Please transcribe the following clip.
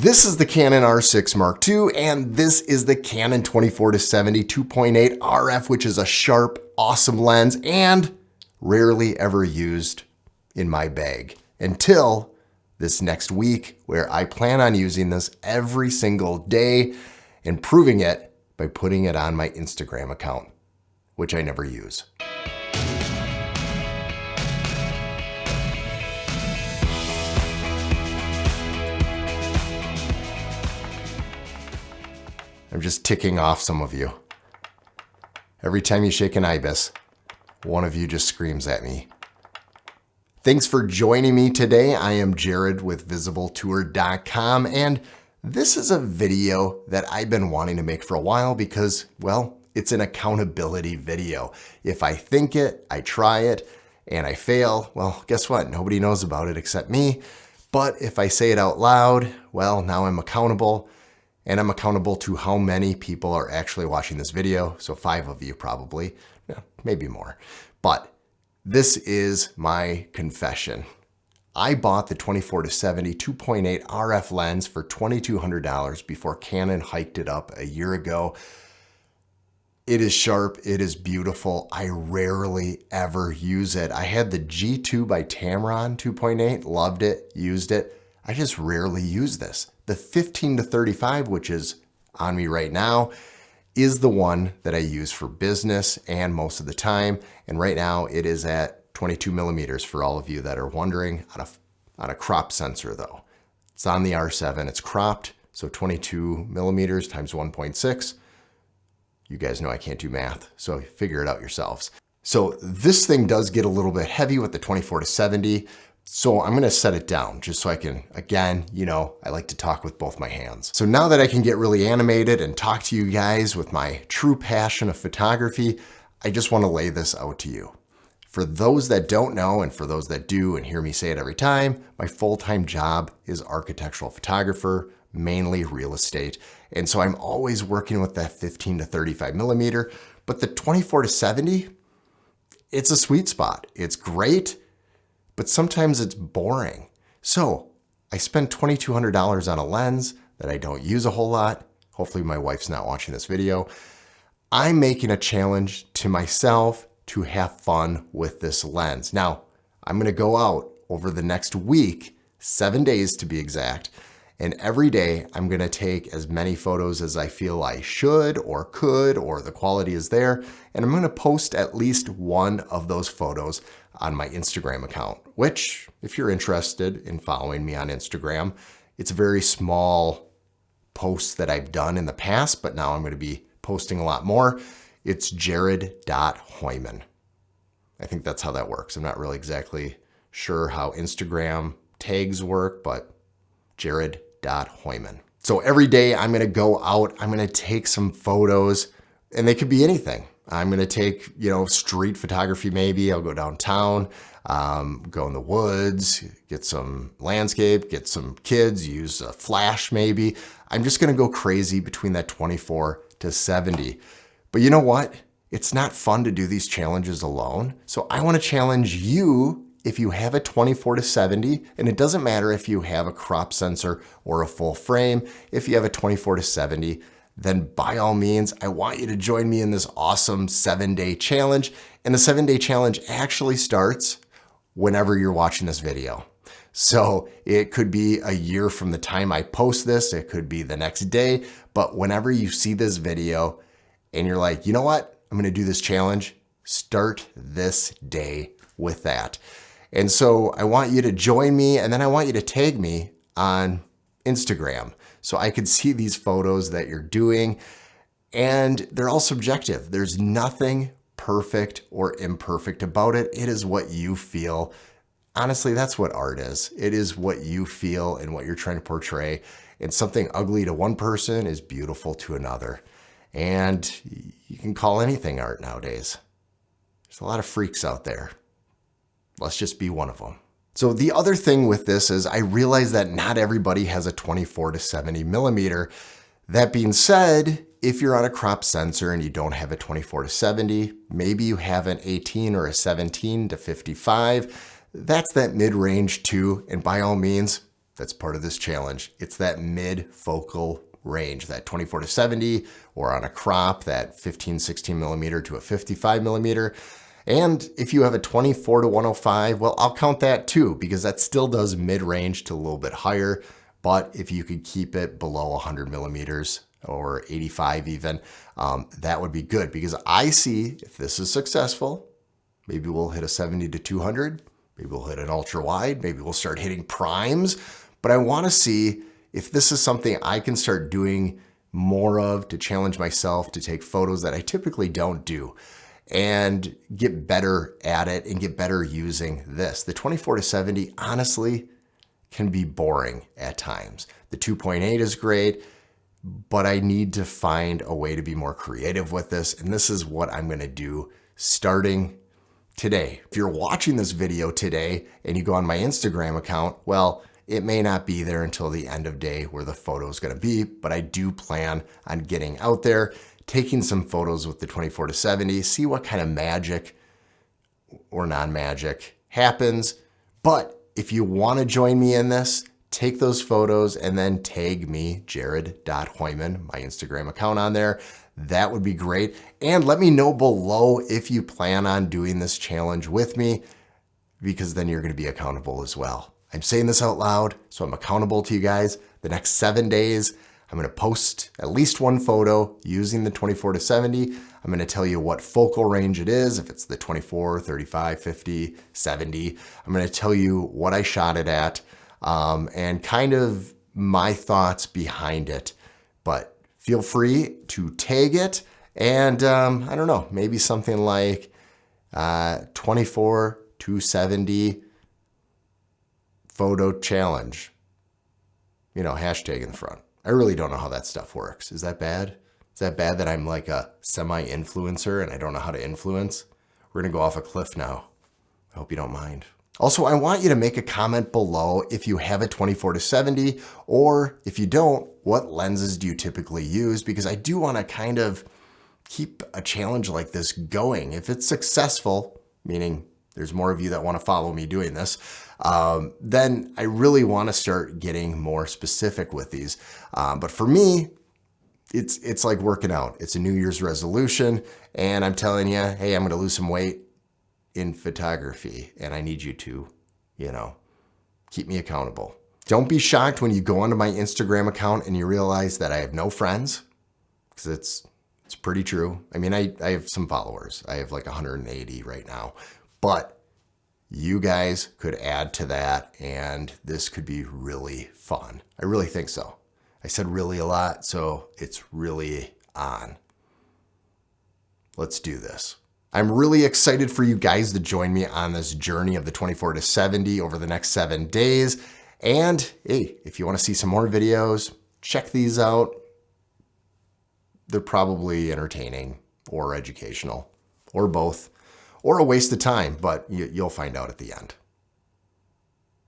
This is the Canon R6 Mark II, and this is the Canon 24-70 2.8 RF, which is a sharp, awesome lens and rarely ever used in my bag until this next week, where I plan on using this every single day and proving it by putting it on my Instagram account, which I never use. I'm just ticking off some of you. Every time you shake an ibis, one of you just screams at me. Thanks for joining me today. I am Jared with VisibleTour.com, and this is a video that I've been wanting to make for a while because, well, it's an accountability video. If I think it, I try it, and I fail, well, guess what? Nobody knows about it except me. But if I say it out loud, well, now I'm accountable. And I'm accountable to how many people are actually watching this video. So 5 of you probably, maybe more. But this is my confession. I bought the 24-70 2.8 RF lens for $2,200 before Canon hiked it up a year ago. It is sharp, it is beautiful. I rarely ever use it. I had the G2 by Tamron 2.8, loved it, used it. I just rarely use this. The 15-35, which is on me right now, is the one that I use for business and most of the time. And right now it is at 22 millimeters for all of you that are wondering, on a crop sensor though. It's on the R7, it's cropped, so 22 millimeters times 1.6. You guys know I can't do math, so figure it out yourselves. So this thing does get a little bit heavy with the 24-70. So I'm gonna set it down just so I can, again, I like to talk with both my hands. So now that I can get really animated and talk to you guys with my true passion of photography, I just wanna lay this out to you. For those that don't know, and for those that do and hear me say it every time, my full-time job is architectural photographer, mainly real estate. And so I'm always working with that 15-35 millimeter, but the 24-70, it's a sweet spot. It's great, but sometimes it's boring. So I spent $2,200 on a lens that I don't use a whole lot. Hopefully my wife's not watching this video. I'm making a challenge to myself to have fun with this lens. Now, I'm gonna go out over the next week, 7 days to be exact, and every day I'm gonna take as many photos as I feel I should or could, or the quality is there, and I'm gonna post at least one of those photos on my Instagram account, which, if you're interested in following me on Instagram, it's a very small post that I've done in the past, but now I'm gonna be posting a lot more. It's jared.hoyman. I think that's how that works. I'm not really exactly sure how Instagram tags work, but jared.hoyman. So every day I'm gonna go out, I'm gonna take some photos, and they could be anything. I'm gonna take, street photography maybe. I'll go downtown, go in the woods, get some landscape, get some kids, use a flash maybe. I'm just gonna go crazy between that 24-70. But you know what? It's not fun to do these challenges alone. So I wanna challenge you. If you have a 24-70, and it doesn't matter if you have a crop sensor or a full frame, if you have a 24-70, then by all means, I want you to join me in this awesome 7-day challenge. And the 7-day challenge actually starts whenever you're watching this video. So it could be a year from the time I post this, it could be the next day, but whenever you see this video and you're like, you know what, I'm gonna do this challenge, start this day with that. And so I want you to join me, and then I want you to tag me on Instagram so I could see these photos that you're doing. And they're all subjective. There's nothing perfect or imperfect about it. It is what you feel. Honestly, that's what art is. It is what you feel and what you're trying to portray. And something ugly to one person is beautiful to another. And you can call anything art nowadays. There's a lot of freaks out there. Let's just be one of them. So the other thing with this is I realize that not everybody has a 24-70 millimeter. That being said, if you're on a crop sensor and you don't have a 24-70, maybe you have an 18 or a 17-55, that's that mid-range too. And by all means, that's part of this challenge. It's that mid-focal range, that 24 to 70, or on a crop, that 15, 16 millimeter to a 55 millimeter. And if you have a 24 to 105, well, I'll count that too, because that still does mid-range to a little bit higher. But if you could keep it below 100 millimeters or 85 even, that would be good, because I see if this is successful, maybe we'll hit a 70 to 200, maybe we'll hit an ultra wide, maybe we'll start hitting primes. But I want to see if this is something I can start doing more of to challenge myself to take photos that I typically don't do and get better at it and get better using this. The 24 to 70, honestly, can be boring at times. The 2.8 is great, but I need to find a way to be more creative with this. And this is what I'm going to do starting today. If you're watching this video today and you go on my Instagram account, well, it may not be there until the end of day where the photo is going to be, but I do plan on getting out there, taking some photos with the 24 to 70, see what kind of magic or non-magic happens. But if you want to join me in this, take those photos and then tag me, jared.hoyman, my Instagram account on there. That would be great. And let me know below if you plan on doing this challenge with me, because then you're going to be accountable as well. I'm saying this out loud, so I'm accountable to you guys. The next 7 days, I'm going to post at least one photo using the 24 to 70. I'm going to tell you what focal range it is, if it's the 24, 35, 50, 70. I'm going to tell you what I shot it at and kind of my thoughts behind it. But feel free to tag it and I don't know, maybe something like 24 to 70 photo challenge, hashtag in the front. I really don't know how that stuff works. Is that bad? Is that bad that I'm like a semi-influencer and I don't know how to influence? We're gonna go off a cliff now. I hope you don't mind. Also, I want you to make a comment below if you have a 24 to 70, or if you don't, what lenses do you typically use? Because I do wanna kind of keep a challenge like this going. If it's successful, meaning there's more of you that wanna follow me doing this, then I really wanna start getting more specific with these. But for me, it's like working out. It's a New Year's resolution, and I'm telling you, hey, I'm gonna lose some weight in photography, and I need you to, keep me accountable. Don't be shocked when you go onto my Instagram account and you realize that I have no friends, because it's pretty true. I mean, I have some followers. I have like 180 right now, but you guys could add to that, and this could be really fun. I really think so. I said really a lot, so it's really on. Let's do this. I'm really excited for you guys to join me on this journey of the 24 to 70 over the next 7 days. And hey, if you want to see some more videos, check these out. They're probably entertaining or educational or both, or a waste of time, but you'll find out at the end.